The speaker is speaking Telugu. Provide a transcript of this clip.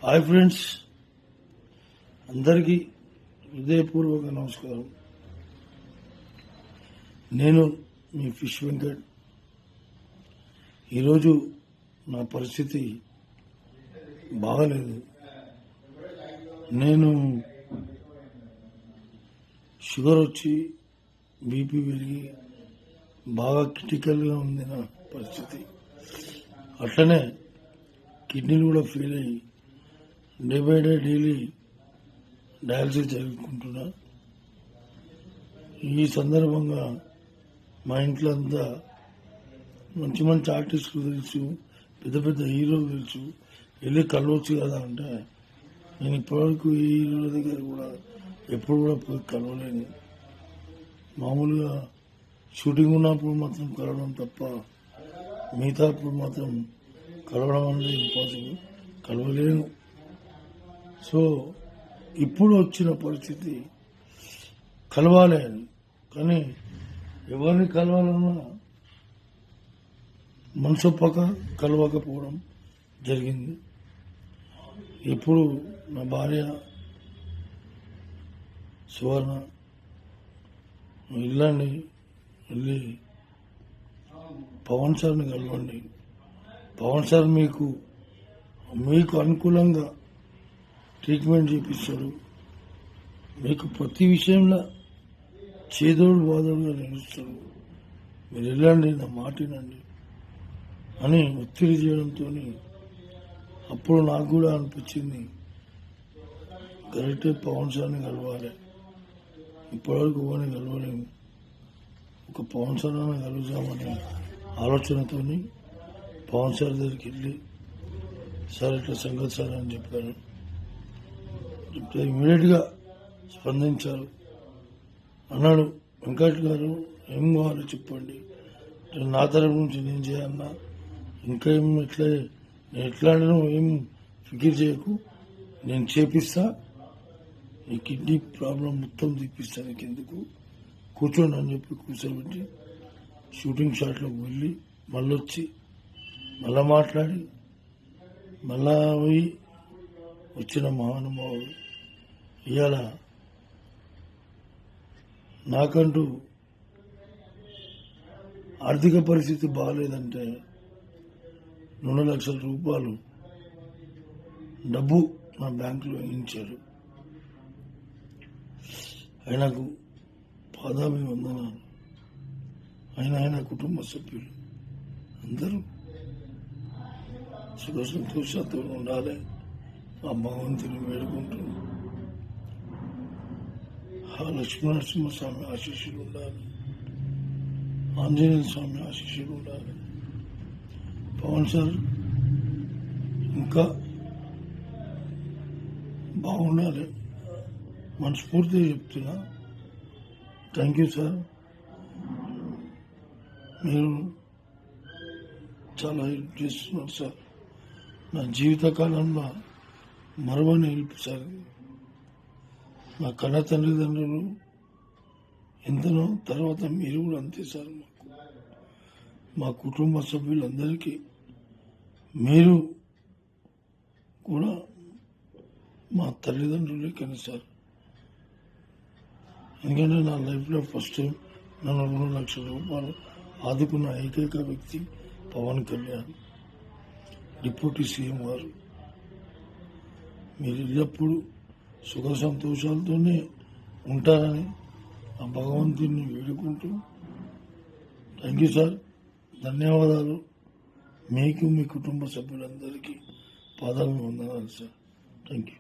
హాయ్ ఫ్రెండ్స్, అందరికీ హృదయపూర్వక నమస్కారం. నేను మీ ఫిష్ వెంకట్. ఈరోజు నా పరిస్థితి బాగలేదు. నేను షుగర్ వచ్చి బీపీ పెరిగి బాగా క్రిటికల్గా ఉంది నా పరిస్థితి. అట్లనే కిడ్నీలు కూడా ఫెయిల్ అయ్యి day by day daily dialysis జరుపుకుంటున్నా. ఈ సందర్భంగా మా ఇంట్లో అంతా మంచి మంచి ఆర్టిస్టులు తెలుసు, పెద్ద పెద్ద హీరోలు తెలుసు, వెళ్ళి కలవచ్చు కదా అంటే నేను ఇప్పటివరకు ఈ హీరోల దగ్గర కూడా ఎప్పుడు కూడా పోయి కలవలేను. మామూలుగా షూటింగ్ ఉన్నప్పుడు మాత్రం కలవడం తప్ప మిగతా అప్పుడు మాత్రం కలవడం అనేది ఇంపాసిబుల్, కలవలేను. సో ఇప్పుడు వచ్చిన పరిస్థితి కలవాలి అని, కానీ ఎవరిని కలవాలన్నా మనసొప్పక కలవకపోవడం జరిగింది. ఇప్పుడు నా భార్య సువర్ణ వెళ్ళండి, వెళ్ళి పవన్ సార్ని కలవండి, పవన్ సార్ మీకు అనుకూలంగా ట్రీట్మెంట్ చేపిస్తాడు, మీకు ప్రతి విషయంలో చేదోడు బాదోడుగా నిలుస్తాడు, మీరు వెళ్ళండి, నా మాట వినండి అని ఒత్తిడి చేయడంతో అప్పుడు నాకు కూడా అనిపించింది కరెక్టే, పవన్ సార్ని కలవాలి. ఇప్పటివరకు ఎవరిని కలవలేము, ఒక పవన్ సార్ అని కలుగుతామనే ఆలోచనతో పవన్ సార్ దగ్గరికి వెళ్ళి సార్ ఇట్లా సంగతి సార్ అని చెప్పాను. చెప్తే ఇమీడియట్గా స్పందించారు. అన్నాడు, వెంకట్ గారు ఏం కావాలో చెప్పండి, నా తరపు నుంచి నేను చేయాలన్నా, ఇంకా ఏం ఎట్లా ఏం ఫికిర్ చేయకు, నేను చేపిస్తా, ఈ కిడ్నీ ప్రాబ్లం మొత్తం తీపిస్తాను, ఎందుకు కూర్చోండి అని చెప్పి కూర్చోబెట్టి షూటింగ్ షాట్లోకి వెళ్ళి మళ్ళీ వచ్చి మళ్ళా మాట్లాడి మళ్ళా పోయి వచ్చిన మహానుభావుడు. ఇవాళ నాకంటూ ఆర్థిక పరిస్థితి బాగాలేదంటే 2 లక్షల రూపాయలు డబ్బు నా బ్యాంకులో వేయించాడు. ఆయనకు పాదాభివందనాలు. ఆయన కుటుంబ సభ్యులు అందరూ సుఖ సంతోషాలతో ఉండాలి, ఆ భగవంతుని వేడుకుంటున్నాం. ఆ లక్ష్మీనరసింహస్వామి ఆశీస్సులు ఉండాలి, ఆంజనేయ స్వామి ఆశీస్సులు ఉండాలి. పవన్ సార్ ఇంకా బాగుండాలి, మనస్ఫూర్తిగా చెప్తున్నా. థ్యాంక్ యూ సార్, మీరు చాలా హెల్ప్ చేస్తున్నారు సార్. నా జీవితకాలంలో మరవని హెల్ప్ సార్. నా కన్న తల్లిదండ్రులు ఎంతనో, తర్వాత మీరు కూడా అంతే సార్. మా కుటుంబ సభ్యులందరికీ మీరు కూడా మా తల్లిదండ్రులే కానీ సార్. ఎందుకంటే నా లైఫ్లో ఫస్ట్ టైం నన్ను 2 లక్షల రూపాయలు ఆదుకున్న ఏకైక వ్యక్తి పవన్ కళ్యాణ్, డిప్యూటీ సీఎం గారు. మీరు ఎల్లప్పుడూ సుఖ సంతోషాలతోనే ఉంటారని ఆ భగవంతుని వేడుకుంటూ థ్యాంక్ యూ సార్, ధన్యవాదాలు. మీకు మీ కుటుంబ సభ్యులందరికీ పాదాభివందనాలు సార్. Thank you.